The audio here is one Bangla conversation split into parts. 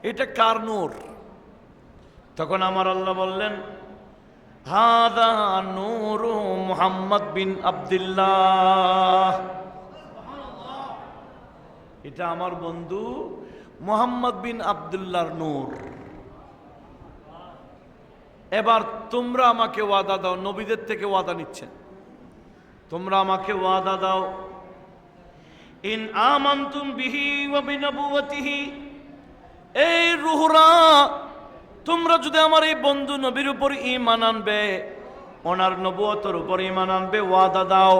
এটা কার নূর? তখন আমার আল্লাহ বললেন, হাদা নূরু মুহাম্মদ বিন আব্দুল্লাহ, এটা আমার বন্ধু মুহাম্মদ বিন আব্দুল্লাহর নূর। এবার তোমরা আমাকে ওয়াদা দাও, নবীদের থেকে ওয়াদা নিচ্ছেন, তোমরা আমাকে ওয়াদা দাও, ইন আমানতুম বিহি ওয়া বিনবুওয়াতিহি, এই রুহরা তোমরা যদি আমার এই বন্ধু নবীর উপর ঈমান আনবে, ওনার নবুয়তের উপর ঈমান আনবে, ওয়াদা দাও,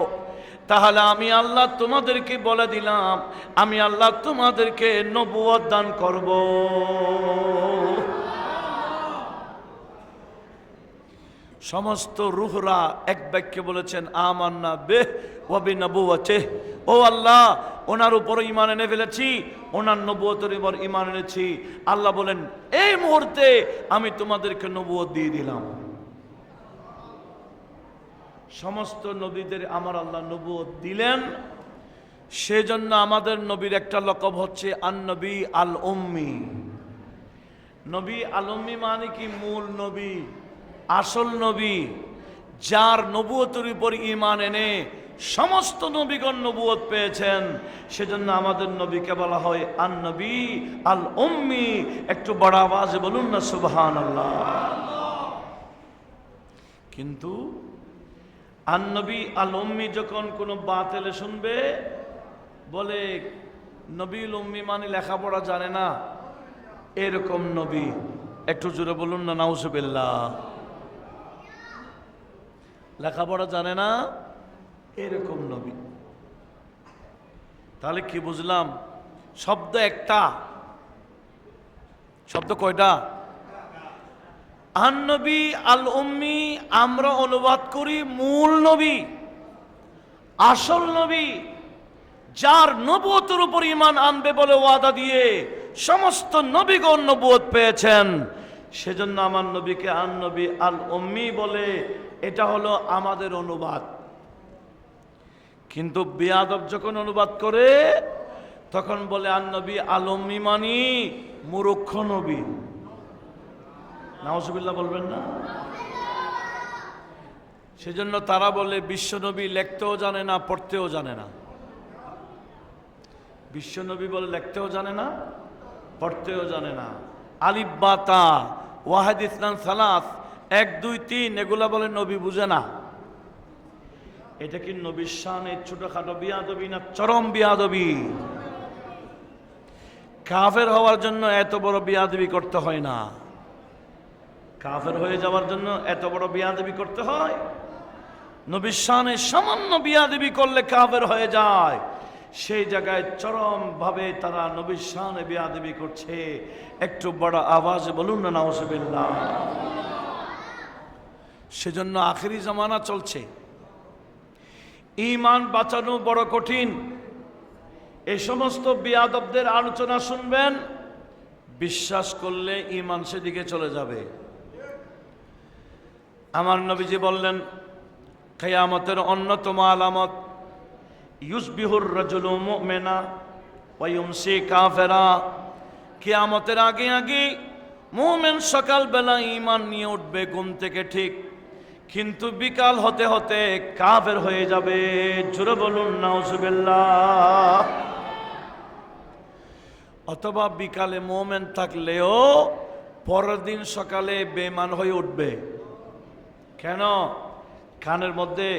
তাহলে আমি আল্লাহ তোমাদেরকে বলে দিলাম, আমি আল্লাহ তোমাদেরকে নবুয়ত দান করব। সমস্ত রূহরা এক বাক্যে বলেছেন, আমান্না বিহি ওয়া বিনবুওয়াতিহি, ও আল্লাহ ওনার উপর ঈমান এনে ফেলেছি, ওনার নবুয়তের উপর ঈমান এনেছি। আল্লাহ বলেন, এই মুহূর্তে আমি তোমাদেরকে নবুয়ত দিয়ে দিলাম। সমস্ত নবীদের আমার আল্লাহ নবুয়ত দিলেন। সেজন্য আমাদের নবীর একটা লকব হচ্ছে আন-নবী আল উম্মি। নবী আল উম্মি মানে কি? মূল নবী, আসল নবী, যার নবুয়তের উপর ঈমান এনে সমস্ত নবীগণ নবুয়ত পেয়েছেন। সেজন্য আমাদের নবীকে বলা হয় আন-নবী আল উম্মি। একটু বড় আওয়াজে বলুন না সুবহানাল্লাহ। কিন্তু আন-নবী আল উম্মি যখন কোনো বাতিলে শুনবে, বলে নবীল উম্মি মানে লেখাপড়া জানে না, এরকম নবী। একটু জোরে বলুন না নাউজুবিল্লাহ। লেখাপড়া জানে না, এরকম নবী। তাহলে কি বুঝলাম? শব্দ একটা, শব্দ কয়টা? আন-নবী আল উম্মি আমরা অনুবাদ করি মূল নবী, আসল নবী, যার নবুয়তের উপর ঈমান আনবে বলে ওয়াদা দিয়ে সমস্ত নবীগণ নবুয়ত পেয়েছেন। সেজন্য আমার নবীকে আন-নবী আল উম্মি বলে। এটা হলো আমাদের অনুবাদ। কিন্তু বেয়াদব যখন অনুবাদ করে তখন বলে আন-নবী আল উম্মি মানি মূর্খ নবী। নাউজুবিল্লাহ বলবেন না? সেজন্য তারা বলে বিশ্বনবী লিখতেও জানে না, পড়তেও জানে না। বিশ্বনবী বলে লিখতেও জানে না, পড়তেও জানে না। আলিফ বা তা, ওয়াহিদ ইসনান সালাস, 1 2 3 এগুলা বলে নবী বুঝে না। এটা কি নবীর শানে ছোটখাটো বিয়াদবি না চরম বিয়াদবি? কাফের হওয়ার জন্য এত বড় বিয়াদবি করতে হয় না। কাফের হয়ে যাওয়ার জন্য এত বড় বিয়াদবি করতে হয়? নবীর শানে সামান্য বিয়াদবি করলে কাফের হয়ে যায়। সেই জায়গায় চরম ভাবে তারা নবীর শানে বিয়াদবি করছে। একটু বড় আওয়াজে বলুন না নাউজুবিল্লাহ। সেজন্য আখেরি জামানা চলছে, ঈমান বাঁচানো বড় কঠিন। এই সমস্ত বিয়াদবদের আলোচনা শুনবেন, বিশ্বাস করলে ঈমান সেদিকে চলে যাবে। আমার নবীজি বললেন, কিয়ামতের অন্যতম আলামত ইউসবিহুর রাজুলু মুমিনা ওয়া ইউমসি কাফিরা। কিয়ামতের আগে আগে মুমিন সকালবেলা ঈমান নিয়ে উঠবে ঘুম থেকে ঠিক, কিন্তু বিকাল হতে হতে কাফের হয়ে যাবে। জোরে বলুন নাউজুবিল্লাহ। অথবা বিকালে মুমিন থাকলেও পরের দিন সকালে বেঈমান হয়ে উঠবে। কেন? কানের মধ্যে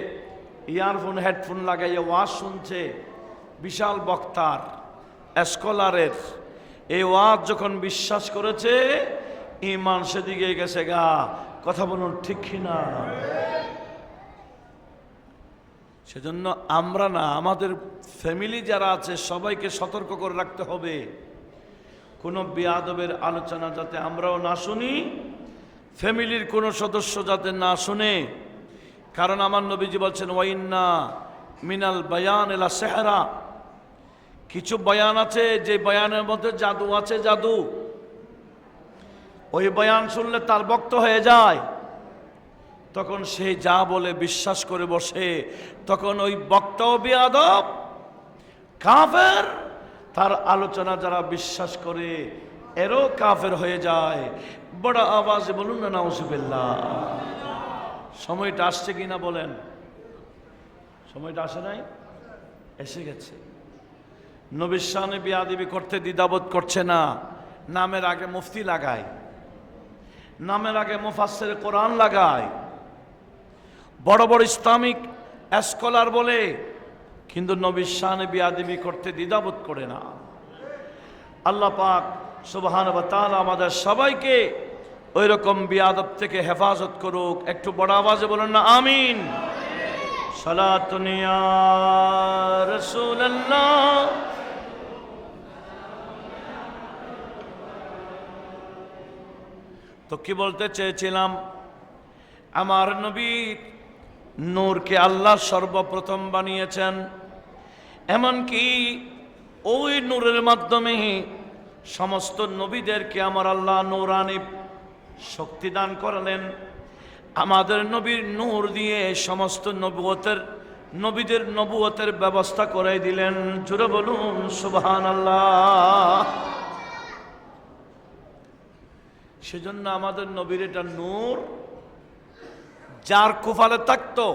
ইয়ারফোন হেডফোন লাগাইয়া ওয়াজ শুনছে, বিশাল বক্তার স্কলারের। এই ওয়াজ যখন বিশ্বাস করেছে, ঈমান সেদিকে গেছে গা। কথা বলুন ঠিক কিনা? সেজন্য আমরা না, আমাদের ফ্যামিলি যারা আছে সবাইকে সতর্ক করে রাখতে হবে, কোনো বিয়াদবের আলোচনা যাতে আমরাও না শুনি, ফ্যামিলির কোনো সদস্য যাতে না শুনে। কারণ আমার নবীজি বলছেন, ওয়াইন্না মিনাল বায়ান ইলা সিহরা, কিছু বয়ান আছে যে বয়ানের মধ্যে জাদু আছে, জাদু। ওই বয়ান শুনলে তার ভক্ত হয়ে যায়, তখন সে যা বলে বিশ্বাস করে বসে। তখন ওই বক্তাও বিয়াদব, কাফের, তার আলোচনা যারা বিশ্বাস করে এরও কাফের হয়ে যায়। বড় আওয়াজে বলুন না নাউজুবিল্লাহ। সময়টা আসছে কিনা বলেন? সময়টা আসে নাই? এসে গেছে। নবীর শানে বিয়াদবি করতে দ্বিধাবোধ করছে না। নামের আগে মুফতি লাগায়, নামের আগে মুফাসসির কোরআন লাগায়, বড় বড় ইসলামিক স্কলার বলে, কিন্তু নবীর শানে বিয়াদবি করতে দ্বিধাবোধ করে না। আল্লাহ পাক সুবহানাহু ওয়া তাআলা আমাদের সবাইকে ওই রকম বিয়াদব থেকে হেফাজত করুক। একটু বড় আওয়াজে বলুন না আমিন। সালাতুন ইয়া রাসূলুল্লাহ। তো কি বলতে চেয়েছিলাম, আমার নবী নূরকে আল্লাহ সর্বপ্রথম বানিয়েছেন, এমনকি ওই নূরের মাধ্যমে সমস্ত নবীদেরকে আমার আল্লাহ নূরানি শক্তি দান করলেন। আমাদের নবীর নূর দিয়ে সমস্ত নবীদের নবুয়তের ব্যবস্থা করে দিলেন। জোরে বলুন সুবহানাল্লাহ। সেজন্য আমাদের নবীর এটা নূর, যার কুফালে থাকতো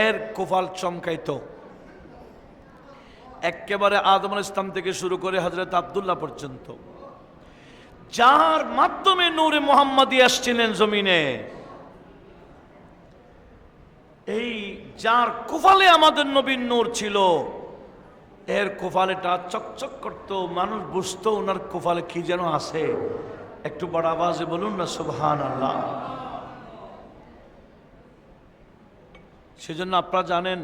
এর কুফাল চমকাইতো। একেবারে আদম আলাইহিস সালাম থেকে শুরু করে হযরত আব্দুল্লাহ পর্যন্ত, যার মাধ্যমে নূরে মুহাম্মাদি আসছিলেন জমিনে, এই যার কুফালে আমাদের নবীর নূর ছিল, এর কুফালেটা চকচক করতো, মানুষ বুঝতো ওনার কুফালে কি যেন আছে। একটু বড় আওয়াজে বলুন না সুবহানাল্লাহ। সেজন্য আপনারা জানেন,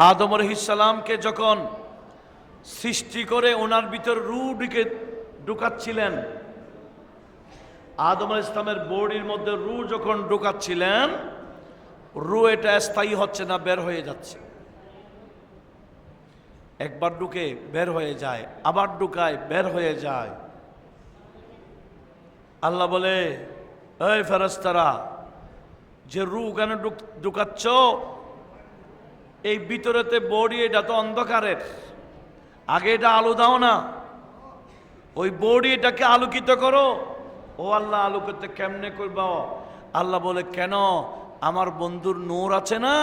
আদম আলাইহিস সালামকে যখন সৃষ্টি করে ওনার ভিতর রূহ ঢুকাচ্ছিলেন, আদম আলাইহিস সালামের বডির মধ্যে রূহ যখন ঢুকাচ্ছিলেন, রূহ এটা স্থায়ী হচ্ছে না, বের হয়ে যাচ্ছে। একবার ঢুকে বের হয়ে যায়, আবার ঢুকায় বের হয়ে যায়। আল্লাহ বলে, এই ফেরেশতারা, যে রূহ কেন ঢুকাচ্ছ? এই ভিতরেতে বডি, এটা তো অন্ধকারের, আগে এটা আলো দাও না, ওই বডি এটাকে আলোকিত করো। ও আল্লাহ, আলোকিত কেমনে করব? আল্লাহ বলে, কেন? আমার বন্ধুর নূর আছে না,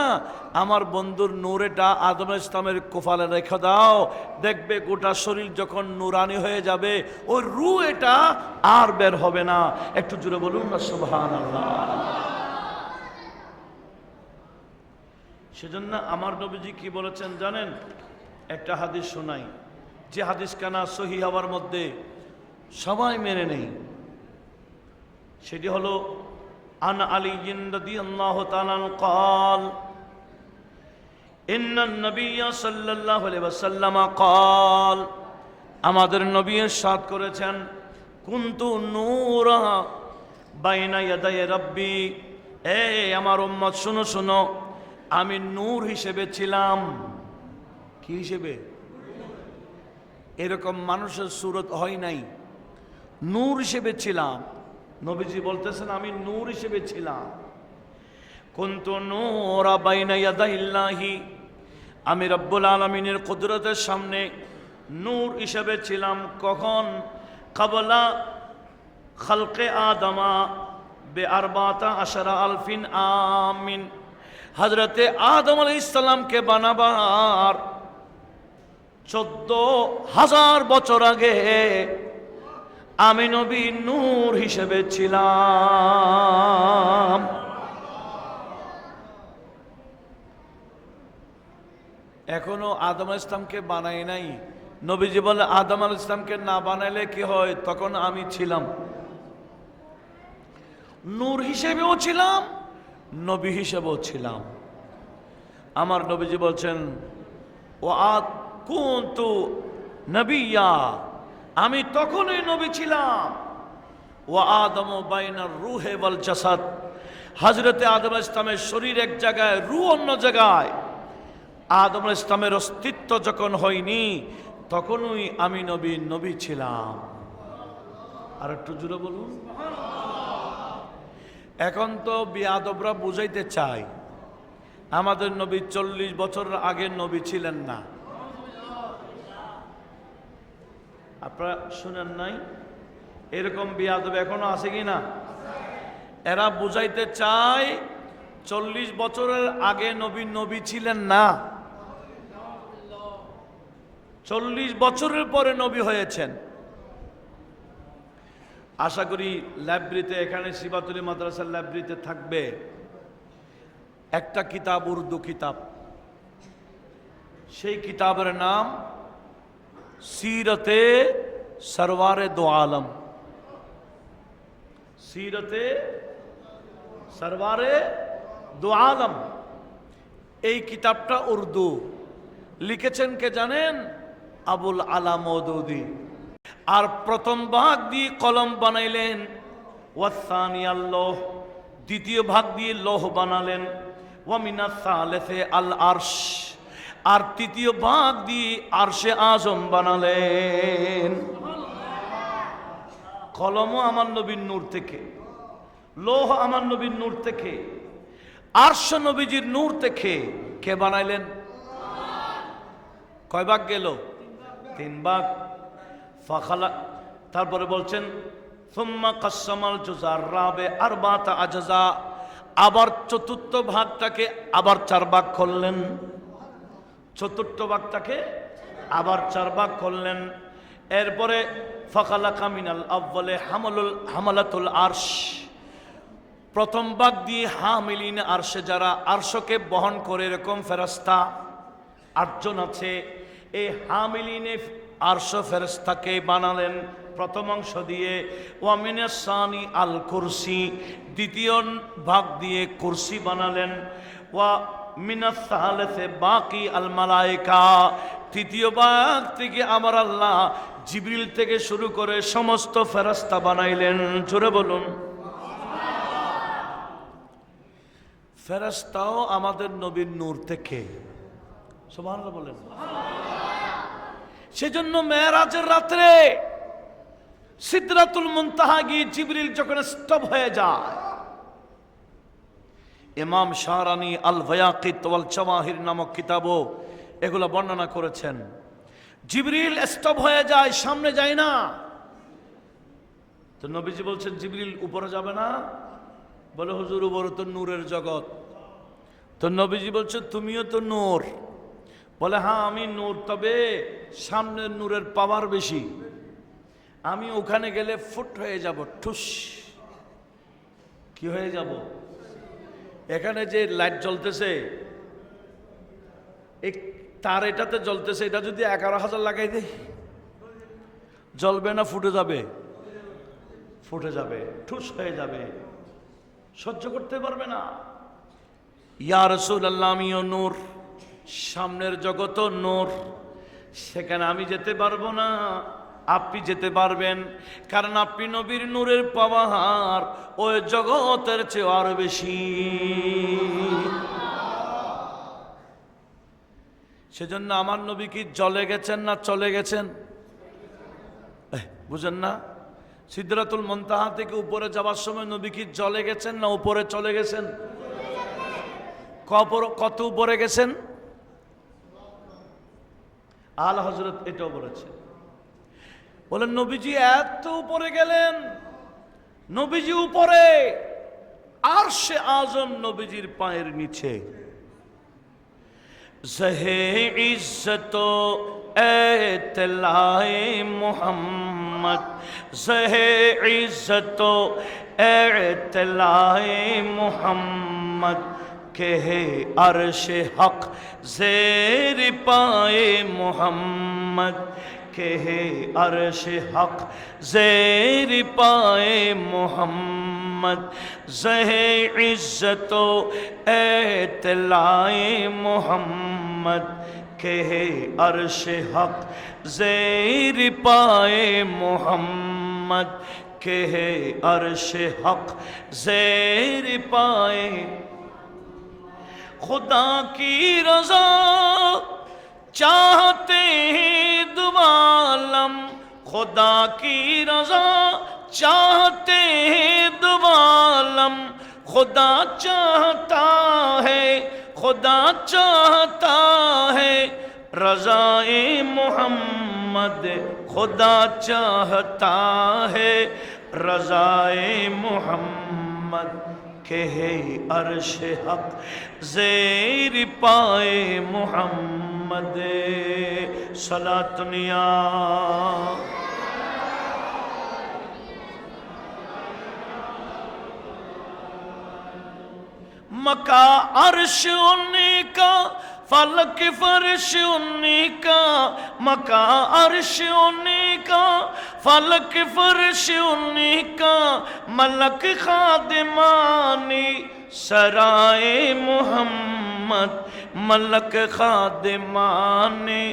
আমার বন্ধুর নূর এটা আদম আলাইহিস সালামের কোফালে রেখে দাও, দেখবে গোটা শরীর যখন নূরানি হয়ে যাবে, ওই রূহ এটা আর বের হবে না। একটু জোরে বলুন না সুবহানাল্লাহ। সেজন্য আমার নবীজি কি বলেছেন জানেন? একটা হাদিস শোনাই, যে হাদিস কানা সহিহ হওয়ার মধ্যে সবাই মেনে নেই। সেটি হলো আন আলী রাদিয়াল্লাহু তাআলা قال ان النبي صلى الله عليه وسلم قال, আমাদের নবী ইরশাদ করেছেন, কুনতু নূরা বাইনা ইয়াদাই রাব্বি। আমার উম্মত শুনো শুনো, আমি নূর হিসেবে ছিলাম। কি হিসেবে? এরকম মানুষের সুরত হয় নাই, নূর হিসেবে ছিলাম। নবীজি বলতেছেন, আমি নূর হিসেবে ছিলাম। কুনতু নূরা বাইনা ইয়াদাইল্লাহি, আমি রব্বুল আলামিনের কুদরতের সামনে নূর হিসেবে ছিলাম। কখন? ক্বাবলা খালকে আদমা বে-আরবাতা আশারা আলফিন আমিন। হযরতে আদম আলাইহিস সালামকে বানাবার 14,000 বছর আগে আমি নবী নূর হিসেবে ছিলাম। এখনো আদম আলাইহিস সালামকে বানাই নাই। নবীজি বলে, আদম আলাইহিস সালামকে না বানাইলে কি হয়? তখন আমি ছিলাম, নূর হিসেবেও ছিলাম, নবী হিসেবেও ছিলাম। আমার নবীজি বলছেন, ও কুনতু নবিয়্যা, আমি তখনই নবী ছিলাম। ও আদম বাইনার রূহে ওয়াল জাসাদ, হযরতে আদম আলাইহিস সালামের শরীর এক জায়গায়, রূহ অন্য জায়গায়। আদম আলাইহিস সালামের অস্তিত্ব যখন হয়নি, তখনই আমি নবী ছিলাম। আর একটু জোরে বলুন। এখন তো বিয়াদবরা বুঝাইতে চায় আমাদের নবী 40 বছর আগে নবী ছিলেন না। আপনারা শুনেন নাই? এরকম বিয়াদব এখনো আছে কি না? এরা বুঝাইতে চায় 40 বছরের আগে নবী নবী ছিলেন না, 40 বছরের পরে নবী হয়েছেন। আশা করি লাইব্রেরিতে, এখানে সিবাতুলি মাদ্রাসার লাইব্রেরিতে থাকবে একটা কিতাব, উর্দু কিতাব। সেই কিতাবের নাম সিরতে সরওয়ারে দো আলম। সিরতে সরওয়ারে দো আলম, এই কিতাবটা উর্দু। লিখেছেন কে জানেন? আবুল আলা মওদুদি। আর প্রথম ভাগ দিয়ে কলম বানাইলেন ওয়াসানি আল্লাহ, দ্বিতীয় ভাগ দিয়ে লৌহ বানালেন ওয়ামিনা সালেসে আল আরশ, আর তৃতীয় ভাগ দিয়ে আরশে আজম বানালেন। কলমও আমার নবীর নূর থেকে, লৌহ আমার নবীর নূর থেকে, আরশ নবীজির নূর থেকে। কে বানাইলেন? কয় ভাগ গেল? 3 ভাগ। ফাখালা, তারপরে বলছেন সুম্মা কাসসামাল জুজার রাবে আরবাতা আজজা, আবার চতুর্থ ভাগটাকে আবার 4 ভাগ করলেন, চতুর্থ ভাগটাকে আবার 4 ভাগ করলেন। এরপরে ফাখালাকা মিনাল আউয়ালে হামালাতুল আরশ, প্রথম ভাগ দিয়ে হামিলিন আরশে, যারা আরশকে বহন করে এরকম ফেরেশতা 8 জন আছে। এই হামিলিনে আরশ ফেরেশতাকে বানালেন প্রথম অংশ দিয়ে। ওয়ামিনাস সানি আল কুরসি, দ্বিতীয় ভাগ দিয়ে কুরসি বানালেন। ওয়া মিনাস সালেসে বাকি আল মালায়েকা, তৃতীয় ভাগ থেকে আমার আল্লাহ জিবরিল থেকে শুরু করে সমস্ত ফেরেশতা বানাইলেন। জোরে বলুন। ফেরেশতাও আমাদের নবীর নূর থেকে। সুবহানাল্লাহ বলেন। সেজন্য মেরাজের রাত্রে সিদরাতুল মুনতাহা গিয়ে জিবরিল যখন স্তব হয়ে যায়, ইমাম শাহরানি আল বায়াকিত ওয়াল জাওয়াহির নামক কিতাবও এগুলো বর্ণনা করেছেন। জিবরিল স্তব হয়ে যায়, সামনে যায় না। তো নবীজি বলছেন জিবরিল উপরে যাবে না? বলে হুজুর উপরে তো নূরের জগৎ। তো নবীজি বলছে তুমিও তো নূর। বলে হ্যাঁ আমি নূর, তবে সামনের নূরের পাওয়ার বেশি। আমি ওখানে গেলে ফুট হয়ে যাব, ঠুস। কি হয়ে যাব? এখানে যে লাইট জ্বলতেছে, তার এটাতে জ্বলতেছে, এটা যদি 11,000 লাগাই দেয় জ্বলবে না ফুটে যাবে? ফুটে যাবে, ঠুস হয়ে যাবে, সহ্য করতে পারবে না। ইয়া রাসূলুল্লাহ, আমিও নূর, সামনের জগৎ নূর, সেখানে আমি যেতে পারবো না, আপনি যেতে পারবেন, কারণ আপনি নবীর নূরের পাওয়ার ওই জগতের চেয়ে আরো বেশি। সেজন্য আমার নবী কি জ্বলে গেছেন না চলে গেছেন? বুঝেন না? সিদরাতুল মুনতাহা থেকে উপরে যাওয়ার সময় নবী কি জ্বলে গেছেন না উপরে চলে গেছেন? কত উপরে গেছেন? আলা হযরত এটাও বলেছে, বলেন নবীজি এত উপরে গেলেন, নবীজি উপরে, আরশে আজম নবীজির পায়ের নিচে। জহে ইজ্জত এতলায়ে মুহাম্মদ, জহে ইজ্জত এতলায়ে মুহাম্মদ, কেহে আরশে হক জের পায়ে মুহাম্মদ, কেহে আরশে হক জের পায়ে মুহাম্মদ, জহে ইজ্জত এতলায়ে মুহাম্মদ, কেহে আরশে হক জের পায়ে মুহাম্মদ, কেহে আরশে হক জের পায়ে। खुदा की रज़ा चाहते हैं दुआलम, खुदा की रज़ा चाहते हैं दुआलम, खुदा चाहता है, खुदा चाहता है रज़ाए मोहम्मद खुदा चाहता है, रज़ाए मोहम्मद के है अर्श हक ज़ेर पाए मोहम्मद। सलातुनिया मका अर्श उन्हीं का, फलक फर्श उन्हीं का, मका अर्श उन्हीं का, फलक फर्श उन्हीं का, मलक खादिमानी सराए मोहम्मद, मलक खादिमानी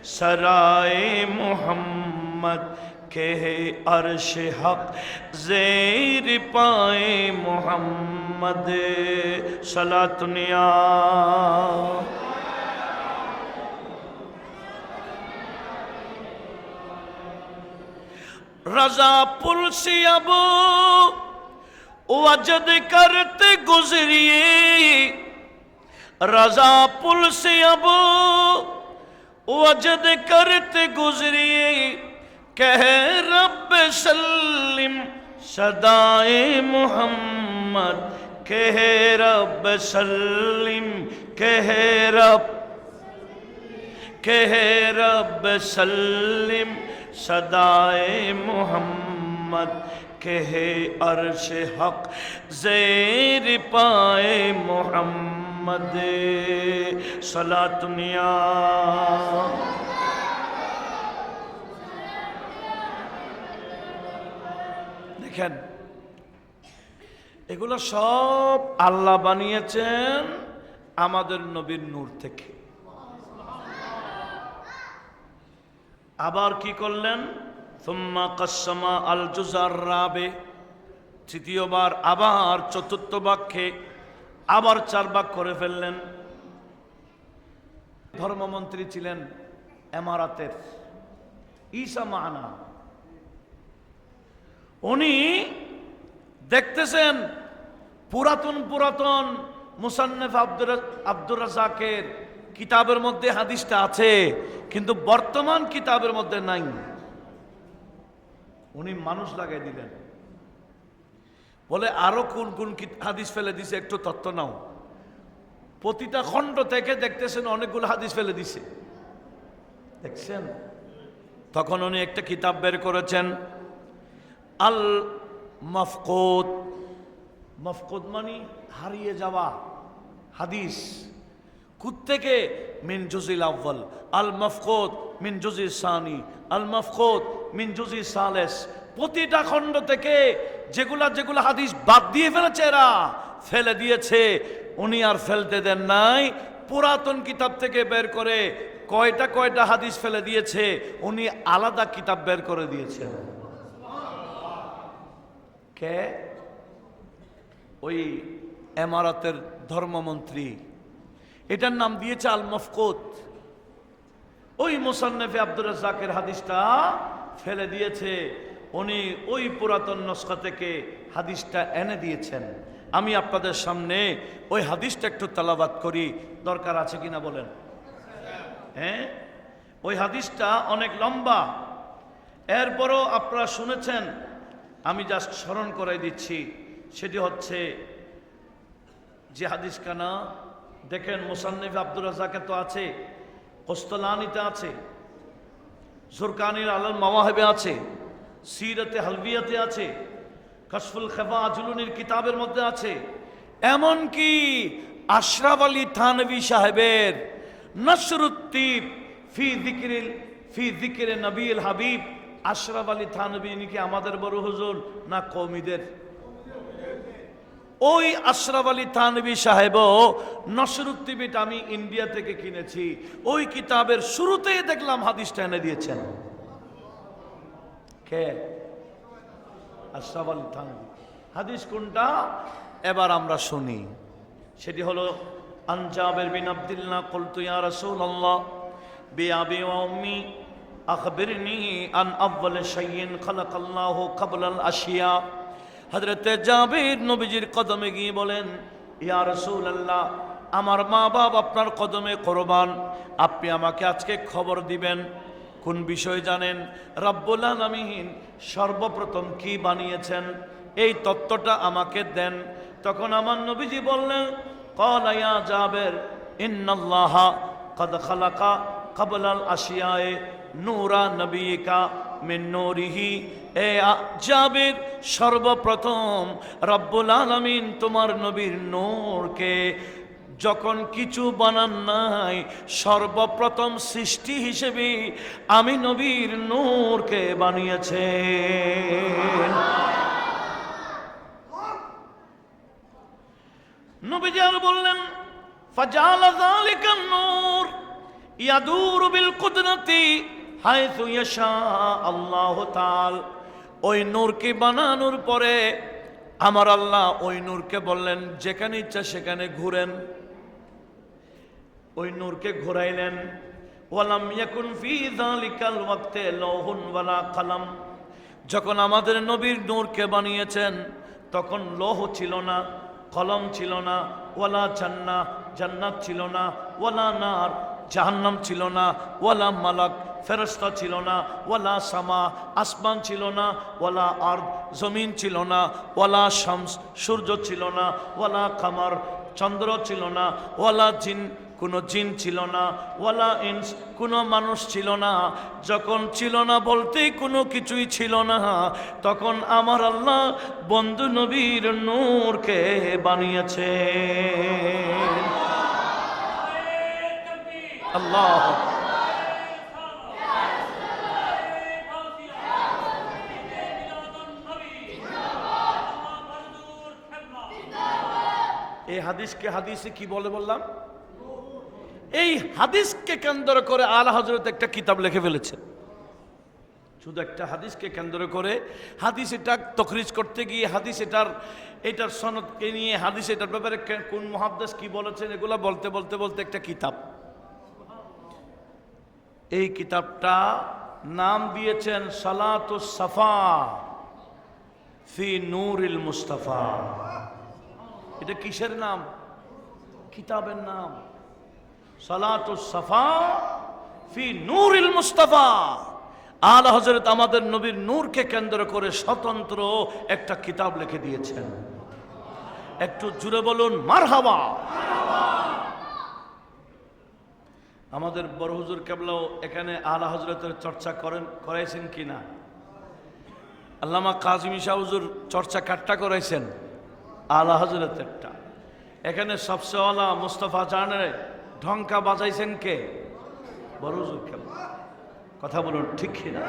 सराए मोहम्मद के है अर्श हक ज़ेर पाए मोहम्मद। सलातुनिया रज़ा पुल से अब वजद करते गुजरिए, रज़ा पुल से अब वजद करते गुजरिए, कह रब सल्लिम सदाए मोहम्मद, कह रब सल्लिम, कह रब सल्लिम सदाए मोहम्मद के है अर्श हक ज़ेर पाए मोहम्मद। सलातुनिया দেখেন, এগুলো সব আল্লাহ বানিয়েছেন আমাদের নবীর নূর থেকে। আবার কি করলেন? সুম্মা কাসসামা আল জুজার রাবে, তৃতীয়বার আবার চতুর্থ বাক্যে আবার 4 ভাগ করে ফেললেন। ধর্মমন্ত্রী ছিলেন এমারাতের ঈসা মানা, উনি দেখতেছেন পুরাতন পুরাতন মুসান্নেফ আব্দুর রাজ্জাকের কিতাবের মধ্যে হাদিসটা আছে, কিন্তু বর্তমান কিতাবের মধ্যে নাই। উনি মানুষ লাগাই দিলেন, বলে আরো কোন কোন হাদিস ফেলে দিছে একটু তথ্য নাও। প্রতিটা খণ্ড থেকে দেখতেছেন অনেকগুলো হাদিস ফেলে দিছে, দেখছেন। তখন উনি একটা কিতাব বের করেছেন, আল মাফকুদ। মাফকুদ মানে হারিয়ে যাওয়া হাদিস। কুত্তেকে মিন জুজিল আউয়াল, আল মাফকুদ মিন জুজি সানি, আল মাফকুদ মিন জুজি সালেস। প্রতিটা খণ্ড থেকে যেগুলা যেগুলা হাদিস বাদ দিয়ে ফেলেছে, এরা ফেলে দিয়েছে। উনি আর ফেলতে দেন নাই, পুরাতন কিতাব থেকে বের করে কয়টা কয়টা হাদিস ফেলে দিয়েছে, উনি আলাদা কিতাব বের করে দিয়েছেন। কে? ওই এমারাতের ধর্মমন্ত্রী। এটার নাম দিয়েছে আল মাফকুদ। ওই মুসান্নেফে আব্দুর রাজ্জাকের হাদিসটা ফেলে দিয়েছে, উনি ওই পুরাতন নস্খা থেকে হাদিসটা এনে দিয়েছেন। আমি আপনাদের সামনে ওই হাদিসটা একটু তেলাওয়াত করি, দরকার আছে কিনা বলেন? হ্যাঁ, ওই হাদিসটা অনেক লম্বা, এরপরও আপনারা শুনেছেন, আমি জাস্ট স্মরণ করাই দিচ্ছি। সেটি হচ্ছে যে হাদিস কানা দেখেন, মুসান্নিফ আব্দুর রাজ্জাকে তো আছে, কোস্তালানিতে আছে, জুরকানির আলাল মাওয়াহিবে আছে, সিরাতে হালবিয়াতে আছে, কাশফুল খেফা আজলুনির কিতাবের মধ্যে আছে, এমনকি আশরাফ আলী থানভী সাহেবের নসরুত্তিব ফি যিকরে নবীল হাবিব। আশরাফ আলী থানভী কি আমাদের বড় হুজুর না কওমিদের? ওই আশরাফ আলী থানভী সাহেবও নসরুত্তিবিটা আমি ইন্ডিয়া থেকে কিনেছি, ওই কিতাবের শুরুতেই দেখলাম হাদিসটা এনে দিয়েছেন। কে? আশরাফ আলী থানভী। হাদিস কোনটা এবার আমরা শুনি। সেটি হলো, আন জাবির বিন আব্দুল্লাহ কুলতু ইয়া রাসূলুল্লাহ বিআবি ওয়া উম্মি আখবিরনি আন আউয়াল শাইইন খালাকাল্লাহু ক্বাবলাল আশিয়া। হযরতে জাবির নবীজির কদমে গিয়ে বলেন, ইয়া রাসূলুল্লাহ, আমার মা বাপ আপনার কদমে কোরবান, আপনি আমাকে আজকে খবর দিবেন কোন বিষয় জানেন? রব্বুল আলামিন সর্বপ্রথম কি বানিয়েছেন এই তত্ত্বটা আমাকে দেন। তখন আমার নবীজি বললেন, ক্বালা ইয়া জাবের ইন্নাল্লাহা ক্বাদ খালাকা ক্বাবলাল আশিয়ায়ে নূরা নবিয়িকা মিন নূরিহি। এ জাবের, সর্বপ্রথম রব্বুল আলামিন তোমার নবীর নূরকে যখন কিছু বানান নাই, সর্বপ্রথম সৃষ্টি হিসেবে আমি নবীর নূরকে বানিয়েছেন। নবীজি আর বললেন, ফাজালা যালিকান নূর ইয়াদুরু বিল কুদরতি হায়থু ইয়াশা আল্লাহু তাআলা। ওই নূরকে বানানোর পরে আমার আল্লাহ ওই নূরকে বললেন, যেখানে ইচ্ছা সেখানে ঘুরেন। ওই নূরকে ঘোরাইলেন। ওয়ালাম ইয়াকুন ফি যালিকাল ওয়াক্তে লাউহুন ওয়ালা কলম। যখন আমাদের নবীর নূরকে বানিয়েছেন তখন লৌহ ছিল না, কলম ছিল না, ওয়ালা জান্নাহ, জান্নাত ছিল না, ওয়ালা নার, জাহান্নাম ছিল না, ওয়ালা মালাক, ফেরেশতা ছিল না, ওয়ালা সামা, আসমান ছিল না, ওয়ালা আরদ, জমিন ছিল না, ওয়ালা শামস, সূর্য ছিল না, ওয়ালা কামার, চন্দ্র ছিল না, ওয়ালা জিন, কোনো জিন ছিল না, ওয়ালা ইনস, কোনো মানুষ ছিল না। যখন ছিল না বলতেই কোনো কিছুই ছিল না, তখন আমার আল্লাহ বন্ধু নবীর নূরকে বানিয়েছে। আল্লাহ এই হাদিসে কি বলে বললাম? এই হাদিসকে কেন্দ্র করে আলা হযরত একটা কিতাব লিখে ফেলেছেন। শুধু একটা হাদিসকে কেন্দ্র করে হাদিস এটা তখরিজ করতে গিয়ে হাদিস এটার সনদকে নিয়ে হাদিস এটার ব্যাপারে কোন মুহাদ্দিস কি বলেছেন এগুলা বলতে বলতে বলতে একটা কিতাব, এই কিতাবটা নাম দিয়েছেন সালাতুস সাফা ফি নূরিল মুস্তাফা। এটা কিসের নাম? কিতাবের নাম সালাতুস সাফা ফি নূরিল মুস্তাফা। আলা হযরত আমাদের নবীর নূরকে কেন্দ্র করে স্বতন্ত্র একটা কিতাব লিখে দিয়েছেন। একটু জুড়ে বলুন মারহাবা। আমাদের বড় হুজুর কেবলাও এখানে আলা হযরতের চর্চা করাইছেন কিনা? আল্লামা কাজী শাহ হুজুর চর্চা কাট্টা করাইছেন আলা হযরতেরটা। এখানে সবসেওয়ালা মুস্তাফা জানের ঢঙ্কা বাজাইছেন কে? বড় হুজুর কেবলা। কথা বলুন ঠিক কিনা?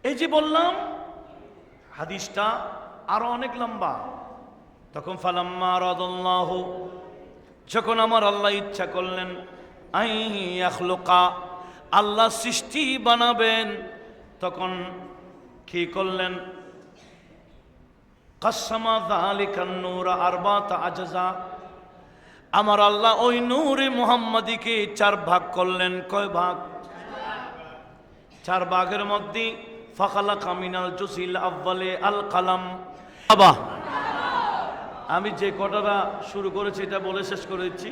এই যে বললাম হাদিসটা আরো অনেক লম্বা। তখন ফালাম্মা রাদাল্লাহু, যখন আমার আল্লাহ ইচ্ছা করলেন আই ইয়াখলুকা, আল্লাহ সৃষ্টি বানাবেন, তখন কি করলেন? কাসসামা যালিকান নূর আরবাতা আজজা। আমার আল্লাহ ওই নূরে মুহাম্মাদিকে 4 ভাগ করলেন। কয় ভাগ? 4 ভাগের মধ্যে ফাখালাকা মিনাল জুসিল আউয়ালে আল কালাম। বাবা আমি যে কথাটা শুরু করেছি এটা বলে শেষ করেছি,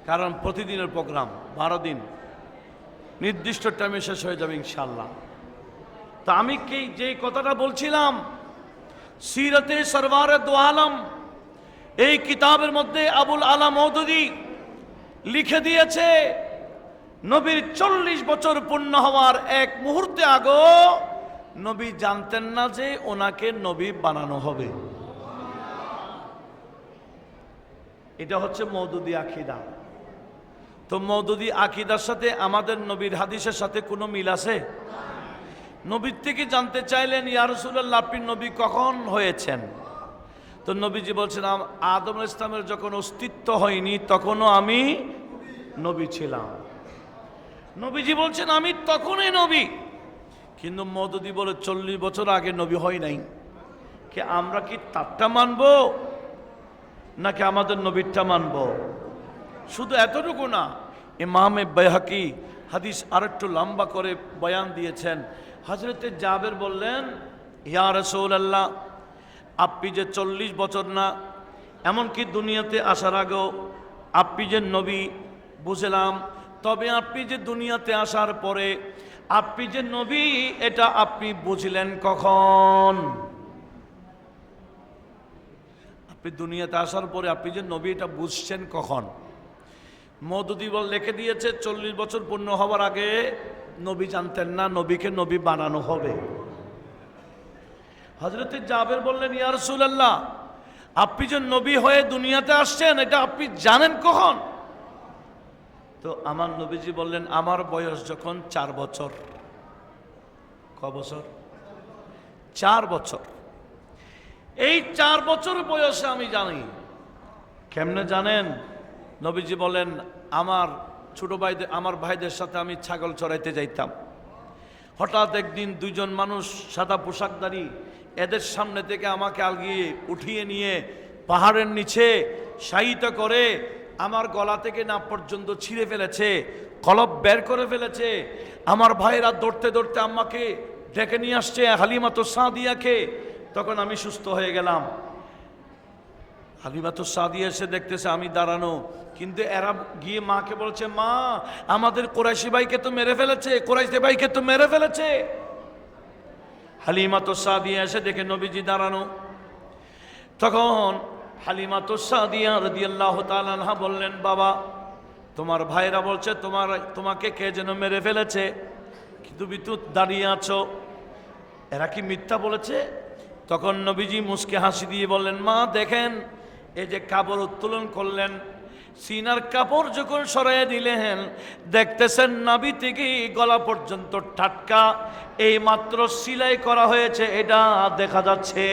কারণ প্রতিদিনের প্রোগ্রাম 12 দিন নির্দিষ্ট টাইমে শেষ হয়ে যাবে ইনশাআল্লাহ। তা আমি কি যে কথাটা বলছিলাম সিরাতে সরওয়ারে দো আলম, এই কিতাবের মধ্যে আবুল আলা মওদুদী লিখে দিয়েছে নবীর 40 বছর পূর্ণ হওয়ার এক মুহূর্তে আগে নবী জানতেন না যে ওনাকে নবী বানানো হবে। এটা হচ্ছে মওদুদী আকীদা। তো মওদুদী আকীদার সাথে আমাদের নবীর হাদিসের সাথে কোনো মিল আছে? নবীর থেকে জানতে চাইলেন, ইয়া রাসূলুল্লাহ আপনি নবী কখন হয়েছেন? তো নবীজি বলছেন আদম আলাইহিস সালামের যখন অস্তিত্ব হয়নি তখনও আমি নবী ছিলাম। নবীজি বলছেন আমি তখনই নবী। কিন্তু মওদুদী বলে 40 বছর আগে নবী হয় নাই। কি আমরা কি তারটা মানবো নাকি আমাদের নবীরটা মানবো? শুধু এতটুকু না, ইমামে বাইহাকি হাদিস আরেকটু লম্বা করে বয়ান দিয়েছেন। হযরতে জাবের বললেন, ইয়া রাসূলুল্লাহ আপনি যে 40 বছর না এমনকি দুনিয়াতে আসার আগেও আপনি যে নবী বুঝলাম, তবে আপনি যে দুনিয়াতে আসার পরে আপনি যে নবী এটা আপনি বুঝলেন কখন? আপনি দুনিয়াতে আসার পরে আপনি যে নবী এটা বুঝছেন কখন? মওদুদী লিখে দিয়েছে 40 বছর পূর্ণ হওয়ার আগে নবী জানতেন না নবীকে নবী বানানো হবে। হযরত জাবের বললেন, ইয়া রাসূলুল্লাহ, আপনি যে নবী হয়ে দুনিয়াতে আসছেন এটা আপনি জানেন কখন? তো আমার নবীজি বললেন, আমার বয়স যখন 4 বছর। ক বছর? 4 বছর। এই 4 বছর বয়সে আমি জানি। কেমনে জানেন? নবীজি বলেন, আমার ছোট ভাইদের, আমার ভাইদের সাথে আমি ছাগল চড়াইতে যাইতাম। হঠাৎ একদিন দুইজন মানুষ সাদা পোশাকধারী এদের সামনে থেকে আমাকে আগিয়ে উঠিয়ে নিয়ে পাহাড়ের নিচে শায়িত করে আমার গলা থেকে নাক পর্যন্ত ছিঁড়ে ফেলেছে, কলব বের করে ফেলেছে। আমার ভাইরা দৌড়তে দৌড়তে আমাকে ডেকে নিয়ে আসছে হালিমাতুস সাদিয়াকে। তখন আমি সুস্থ হয়ে গেলাম। হালিমাতুস সাদিয়া এসে দেখতেছে আমি দাঁড়ানো, কিন্তু এরা গিয়ে মাকে বলছে, মা আমাদের কুরাইশি ভাইকে তো মেরে ফেলেছে, কুরাইশি ভাইকে তো মেরে ফেলেছে। হালিমাতুস সাদিয়া এসে দেখে নবীজি দাঁড়ানো। তখন হালিমাতুস সাদিয়া রাদিয়াল্লাহু তাআলা আনহা বললেন, বাবা তোমার ভাইরা বলছে তোমাকে কে যেন মেরে ফেলেছে, কিন্তু তুমি দাঁড়িয়ে আছো, এরা কি মিথ্যা বলেছে? তখন নবীজি মুস্কে হাসি দিয়ে বললেন, মা দেখেন, এই যে কাপড় উত্তোলন করলেন, সিনার কাপড় যখন সরাইয়া দিলেন দেখতেছেন নাভি থেকে গলা পর্যন্ত টাটকা, এই মাত্র সেলাই করা হয়েছে এটা দেখা যাচ্ছে।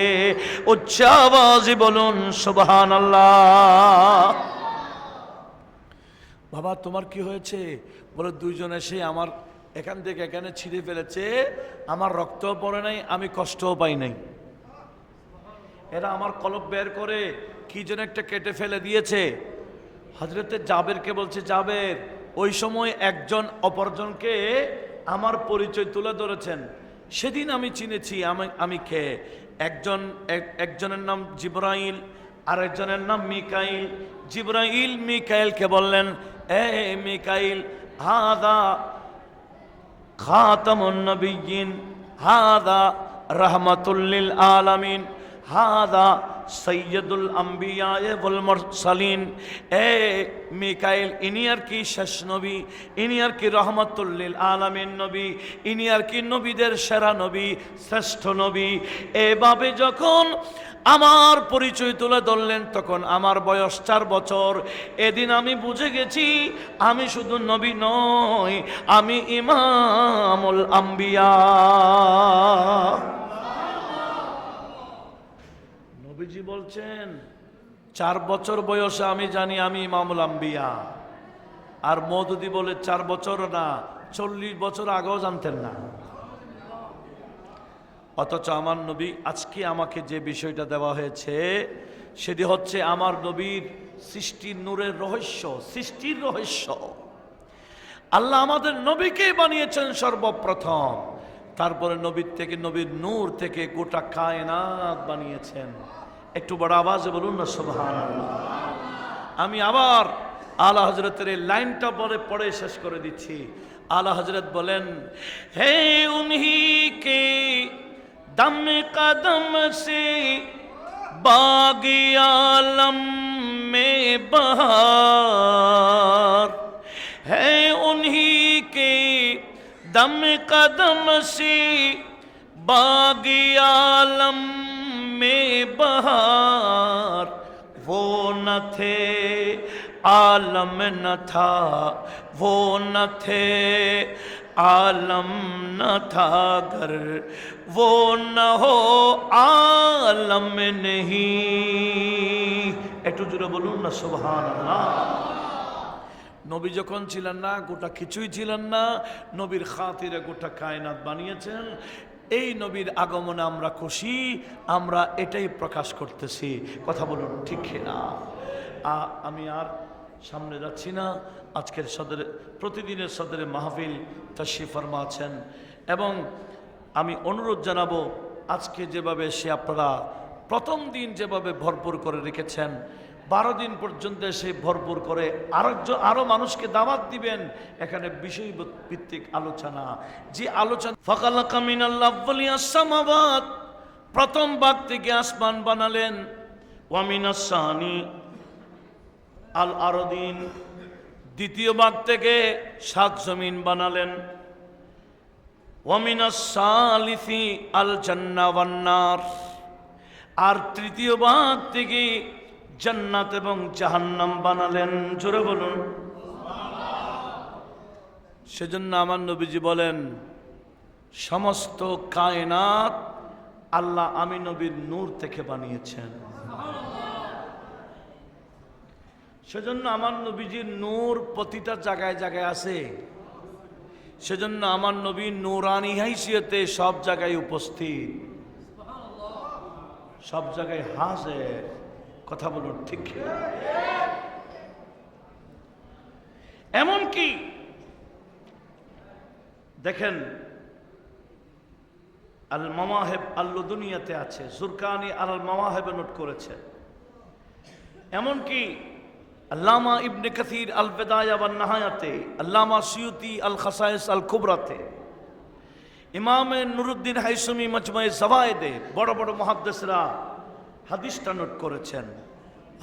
উচ্চ আওয়াজে বলুন সুবহানাল্লাহ। বাবা তোমার কি হয়েছে? বলে দুইজন এসে আমার এখান থেকে এখানে ছিঁড়ে ফেলেছে, আমার রক্তও পড়ে নাই, আমি কষ্টও পাই নাই। এরা আমার কলব বের করে কি যেন একটা কেটে ফেলে দিয়েছে। হযরতে জাবেরকে বলছে, জাবের ওই সময় একজন অপরজনকে আমার পরিচয় তুলে ধরেছেন, সেদিন আমি চিনেছি আমি কে। একজনের নাম জিবরাইল, আর একজনের নাম মিকাইল। জিবরাইল মিকাইলকে বললেন, এ মিকাইল, হাদা খাতামুন নবিয়্যিন, হাদা রাহমাতুল লিল আলামিন, হাদা সৈয়দুল আম্বিয়া ওয়াল মুরসালিন। এ মিকাইল, ইনি আর কি শেষ নবী, ইনি আর কি রহমাতুল লিল আলামিন নবী, ইনি আর কি নবীদের সেরা নবী, শ্রেষ্ঠ নবী। এভাবে যখন আমার পরিচয় তুলে ধরলেন তখন আমার বয়স 4 বছর। এদিন আমি বুঝে গেছি আমি শুধু নবী নই, আমি ইমামুল আম্বিয়া। নবীজি বলছেন 4 বছর বয়সে আমি জানি আমি ইমামুল আম্বিয়া। আর মওদুদী বলে 4 বছর না, 40 বছর আগেও জানতেন না। অথচ আমার নবী আজকে আমাকে যে বিষয়টা দেওয়া হয়েছে সেটি হচ্ছে আমার নবীর সৃষ্টির নূরের রহস্য, সৃষ্টির রহস্য। আল্লাহ আমাদের নবীকে বানিয়েছেন সর্বপ্রথম, তারপরে নবীর থেকে, নবীর নূর থেকে গোটা কায়নাত বানিয়েছেন। একটু বড় আওয়াজে বলুন না সুবহানাল্লাহ। আমি আবার আলা হযরতের এই লাইনটা পড়ে শেষ করে দিচ্ছি। আলা হযরত বলেন, হে উনহি কে दम कदम से बागी आलम में बहार है, उन्हीं के दम कदम से बागी आलम में बहार। वो न थे आलम न था, वो न थे आलम न था घर, वो न हो आलम नहीं। একটু জোরে বলুন না সুবহানাল্লাহ। নবী যখন ছিলেন না গোটা কিছুই ছিলেন না, নবীর খাতিরে গোটা কায়নাত বানিয়েছেন। এই নবীর আগমনে আমরা খুশি, আমরা এটাই প্রকাশ করতেছি। কথা বলুন ঠিক কিনা? আমি আর সামনে যাচ্ছি না। আজকের সদরে, প্রতিদিনের সদরে মাহফিল তাশরীফ ফরমা আছেন এবং আমি অনুরোধ জানাবো আজকে যেভাবে সে আপনারা প্রথম দিন যেভাবে ভরপুর করে রেখেছেন 12 দিন পর্যন্ত সে ভরপুর করে আরো মানুষকে দাওয়াত দিবেন। এখানে বিষয় ভিত্তিক আলোচনা, যে আলোচনা ফাকালাকা মিনাল আউয়ালিয়াস সামাওয়াত, প্রথম ভাগ থেকে আসমান বানালেন, ওয়া মিনাস সানি আল আরদিন, দ্বিতীয় ভাগ থেকে 7 জমিন বানালেন, ওয়া মিনাস সালিসি আল জান্নাহ ওয়ান নার, আর তৃতীয় ভাগ থেকে জান্নাত এবং জাহান্নাম বানালেন। জোরে বলুন সেজন্য আমার নবীজি বলেন সমস্ত কায়নাত আল্লাহ আমি নবীর নূর থেকে বানিয়েছেন। সেজন্য আমার নবীজির নূর প্রতিটা জায়গায় জায়গায় আছে। সেজন্য আমার নবী নূরানি হাইসিয়তে সব জায়গায় উপস্থিত, সব জায়গায় হাজির। কথা বলুন ঠিক কিনা? এমনকি দেখেন আল মাওয়াহিব আল লুদুনিয়াতে আছে, জুরকানি আল মাওয়াহিবে নোট করেছে। এমনকি আল্লামা ইবনে কাসির আল বিদায়া ওয়ান নিহায়াতে, আল্লামা সিয়ুতি আল খাসায়েস আল কুবরাতে, ইমাম নুরুদ্দিন হাইসুমি মাজমুয়ে জাওয়ায়েদে বড় বড় মুহাদ্দিসরা হাদিসটা নোট করেছেন।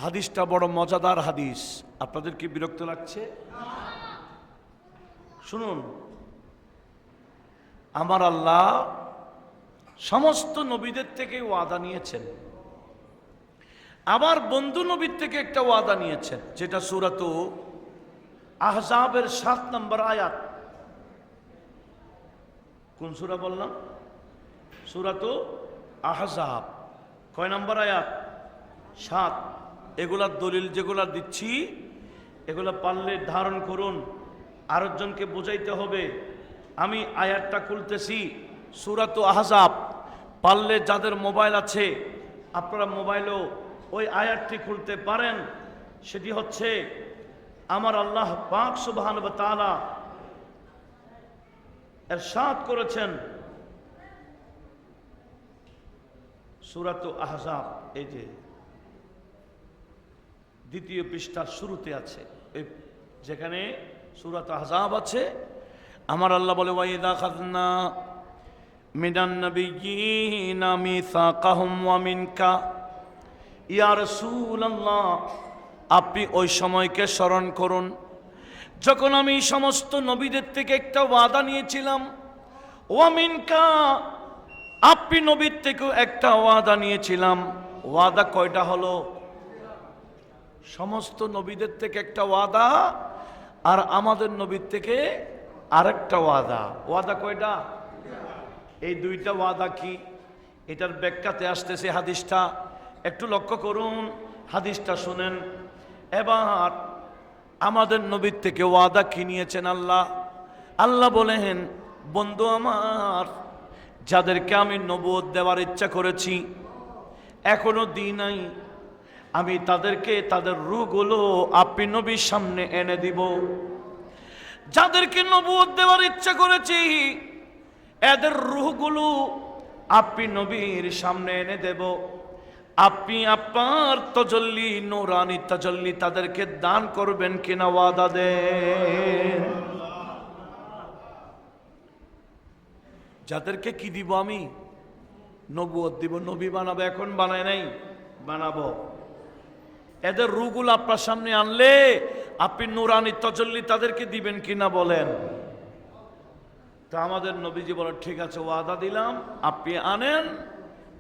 হাদিসটা বড় মজাদার হাদিস। আপনাদের কি বিরক্ত লাগছে? শুনুন, আমার আল্লাহ সমস্ত নবীদের থেকে ওয়াদা নিয়েছেন, আবার বন্ধু নবীর থেকে একটা ওয়াদা নিয়েছেন, যেটা সূরাত আহজাবের 7 নম্বর আয়াত। কোন সূরা বললাম? সূরাত আহজাব। কয় নম্বর আয়াত? 7। এগুলার দলিল যেগুলা দিচ্ছি এগুলা পারলে ধারণ করুন, আরেকজনকে বোঝাইতে হবে। আমি আয়াতটা খুলতেছি, সূরাত আহজাব। পারলে যাদের মোবাইল আছে আপনারা মোবাইলেও ওই আয়াতটি খুলতে পারেন। সেটি হচ্ছে আমার আল্লাহ পাক সুবহানাহু ওয়া তাআলা ইরশাদ করেছেন, সূরাত আহজাব, এই যে দ্বিতীয় পৃষ্ঠার শুরুতে আছে, যেখানে সূরাত আহজাব আছে। আমার আল্লাহ বলে ওয়াইদা খাযনা মিনান নাবিয়্যিনা মিসাকাহুম ওয়া মিনকা, ইয়া রাসূলুল্লাহ আপনি ওই সময়কে স্মরণ করুন যখন আমি সমস্ত নবীদের থেকে একটা ওয়াদা নিয়েছিলাম। ওয়া মিনকা, আপনি নবীর থেকেও একটা ওয়াদা নিয়েছিলাম। ওয়াদা কয়টা হলো? সমস্ত নবীদের থেকে একটা ওয়াদা, আর আমাদের নবীর থেকে আরেকটা ওয়াদা। ওয়াদা কয়টা? এই দুইটা ওয়াদা কি? এটার ব্যাখ্যাতে আসতেছে হাদিসটা, একটু লক্ষ্য করুন, হাদিসটা শুনেন। এবার আমাদের নবীর থেকে ওয়াদা কি নিয়েছেন আল্লাহ? আল্লাহ বলেন, বন্ধু আমার, যাদেরকে আমি নবুয়ত দেওয়ার ইচ্ছা করেছি এখনো দিই নাই, আমি তাদেরকে তাদের রূহগুলো আপনি নবীর সামনে এনে দিব। যাদেরকে নবুয়ত দেওয়ার ইচ্ছা করেছি এদের রূহগুলো আপনি নবীর সামনে এনে দেব। আপনি আপনার তাজাল্লি, নূরানি তাজাল্লি তাদেরকে দান করবেন কিনা ওয়াদা দেন। যাদেরকে কি দিব? আমি নবুয়ত দিব, নবী বানাবো। এখন বানায় নাই, বানাবো। এদের রূহগুলো আপনার সামনে আনলে আপনি নূরানি তাজাল্লি তাদেরকে দিবেন কিনা বলেন। তা আমাদের নবীজি বলেন, ঠিক আছে ওয়াদা দিলাম, আপনি আনেন,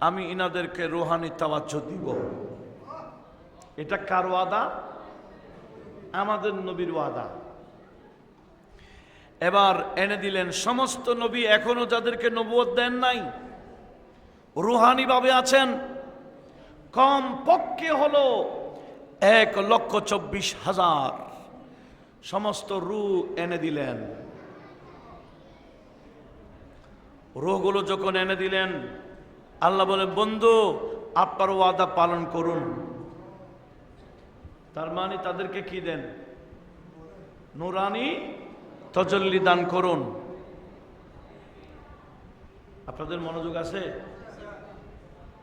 আমি ইনাদেরকে রুহানি তাওয়াজ্জুহ দিব। এটা কার ওয়াদা? আমাদের নবীর ওয়াদা। এবার এনে দিলেন। সমস্ত নবী এখনো যাদেরকে নবুয়ত দেন নাই, রুহানি ভাবে আছেন, কম পক্ষে হলো 1,24,000 সমস্ত রূহ এনে দিলেন। রূহগুলো যখন এনে দিলেন, আল্লাহ বলে, বন্ধু আপনার ওয়াদা পালন করুন। তার মানে তাদেরকে কি দেন? নূরানি তাজাল্লি দান করুন। আপনাদের মনোযোগ আছে?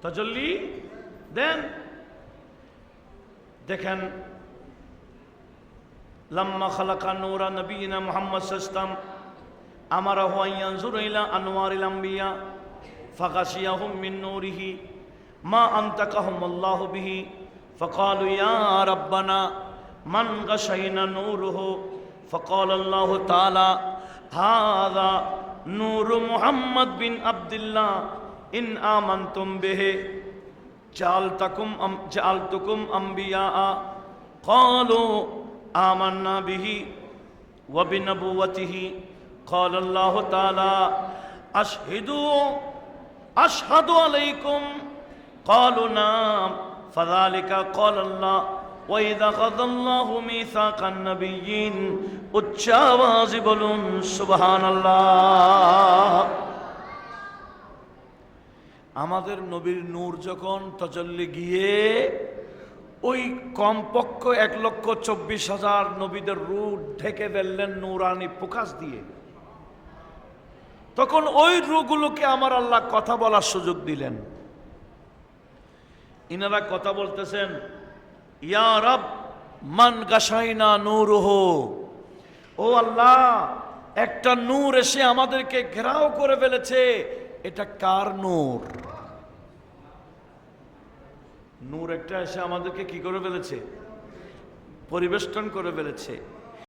তাজাল্লি দেন দেখেন লাম্মা খালাকা নূরা নবিয়িনা মুহাম্মদ সাল্লাল্লাহু আলাইহি ওয়াসাল্লাম আমারাহু আন ইয়ানজুরা ইলা আনওয়ারিল আম্বিয়া ফাগাশিয়াহুম মিন নূরিহি মা আনতাকাহুমুল্লাহু বিহি ফাকালু ইয়া রাব্বানা মান গাশাইনা নূরুহু ফাকালা আল্লাহু তাআলা হাযা নূরু মুহাম্মদ বিন আবদুল্লাহ ইন আমানতুম বিহি জাআলতুকুম আম্বিয়া ক্বালু আমান্না বিহি ওয়া বিনবুওয়াতিহি قال الله تعالى أشهد عليكم قالوا نعم فذلك قال الله وإذا أخذ الله ميثاق النبيين উচ্চ আওয়াজে বলুন সুবহানাল্লাহ। আমাদের নবীর নূর যখন তাজাল্লি গিয়ে ওই কমপক্ষ 1,24,000 নবীদের রূহ ঢেকে ফেললেন নূরানি প্রকাশ দিয়ে, তখন ওই রূহগুলোকে আমার আল্লাহ কথা বলার সুযোগ দিলেন। ইনারা কথা বলতেছেন, ইয়া রব মান গাশাইনা নূরুহু, ও আল্লাহ একটা নূর এসে আমাদেরকে ঘেরাও করে ফেলেছে, এটা কার নূর? নূর একটা এসে আমাদেরকে কি করে ফেলেছে? পরিবেষ্টন করে ফেলেছে।